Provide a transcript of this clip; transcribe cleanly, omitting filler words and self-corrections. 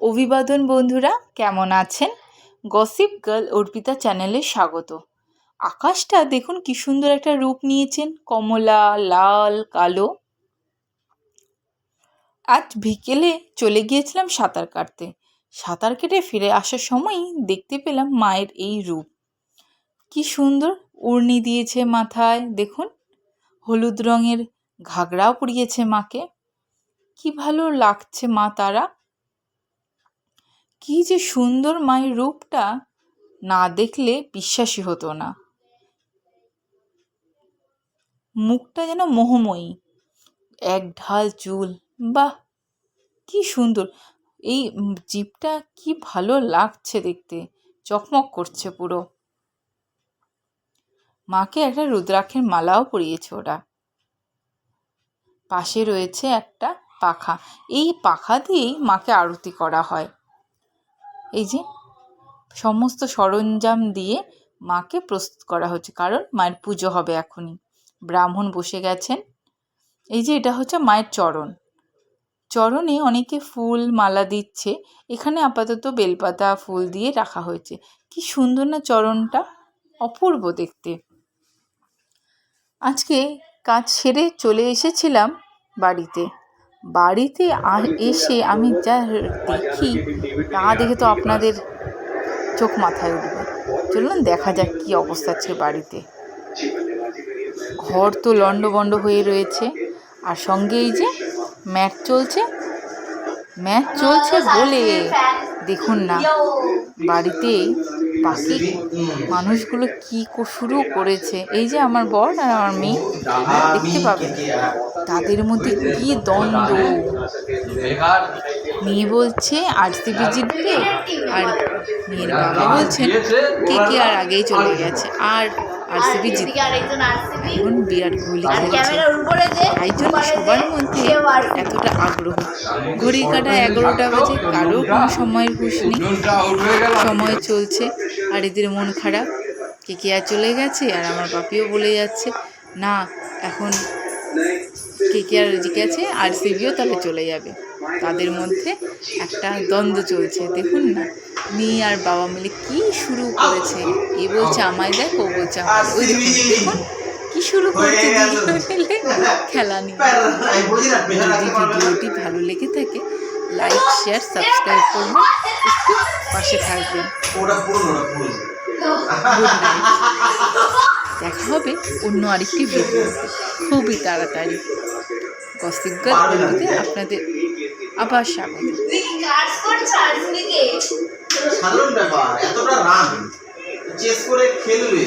অভিবাদন বন্ধুরা, কেমন আছেন? গসিপ গার্ল অর্পিতা চ্যানেলে স্বাগত। আকাশটা দেখুন কি সুন্দর একটা রূপ নিয়েছেন, কমলা, লাল, কালো। আজ বিকেলে চলে গিয়েছিলাম সাঁতার কাটতে। সাঁতার কেটে ফিরে আসার সময়ই দেখতে পেলাম মায়ের এই রূপ। কি সুন্দর ওড়নি দিয়েছে মাথায়, দেখুন হলুদ রঙের ঘাগরাও পরিয়েছে মাকে। কি ভালো লাগছে মা তারা। কি যে সুন্দর মায়ের রূপটা, না দেখলে বিশ্বাসই হতো না। মুখটা যেন মোহময়ী, এক ঢাল চুল, বাহ কি সুন্দর। এই জিভটা কি ভালো লাগছে দেখতে, চকমক করছে পুরো। মাকে একটা রুদ্রাক্ষের মালাও পরিয়েছে ওরা। পাশে রয়েছে একটা পাখা, এই পাখা দিয়েই মাকে আরতি করা হয়। এই যে সমস্ত সরঞ্জাম দিয়ে মাকে প্রস্তুত করা হচ্ছে, কারণ মায়ের পুজো হবে এখনই। ব্রাহ্মণ বসে গেছেন। এই যে এটা হচ্ছে মায়ের চরণ, চরণে অনেকে ফুল মালা দিচ্ছে। এখানে আপাতত বেলপাতা ফুল দিয়ে রাখা হয়েছে। কি সুন্দর না চরণটা, অপূর্ব দেখতে। আজকে কাজ সেরে চলে এসেছিলাম বাড়িতে। এসে আমি যা দেখি, তা দেখে তো আপনাদের চোখ মাথায় উঠবে। চলুন দেখা যাক কি অবস্থা আছে বাড়িতে। ঘর তো লন্ডভন্ড হয়ে রয়েছে, আর সঙ্গে এই যে ম্যাচ চলছে বলে দেখুন না বাড়িতে বাকি মানুষগুলো কি শুরু করেছে। এই যে আমার বর আর আমার মেয়ে, দেখতে পাবেন তাদের মধ্যে কি দ্বন্দ্ব। মেয়ে বলছে আরসিবি জিতবে, আর মেয়ের বাবা বলছেন KKR আগেই চলে গেছে, আর আরসিবি জিতবে। এখন বিরাট কোহলি খেলছে, তাই জন্য সবার মধ্যে এতটা আগ্রহ। ঘড়ি কাটা 11টা বাজে, কারোর কোনো সময়ের হুঁশ নেই, সময় চলছে। আর এদের মন খারাপ, KKR চলে গেছে, আর আমার বাপিও বলে যাচ্ছে না এখন KKR জিতেছে, আরসিবিও তাহলে চলে যাবে। তাদের মধ্যে একটা দ্বন্দ্ব চলছে, দেখুন না মেয়ে আর বাবা মিলে কি শুরু করেছে। এ বলছে আমায় দেখ, ও বলছে আমায়, ওই দেখুন কি শুরু করেছে খেলা নিয়ে। যদি ভিডিওটি ভালো লেগে থাকে, লাইক, শেয়ার, সাবস্ক্রাইব করবেন, একটু পাশে থাকবেন। গুড নাইট, দেখা হবে অন্য আরেকটি ভিডিওতে খুবই তাড়াতাড়ি। গসিপ গার্ল বন্ধুতে আপনাদের আবার স্বাগত। সাধারণ ব্যাপার, এতটা রান চেস করে খেলবে।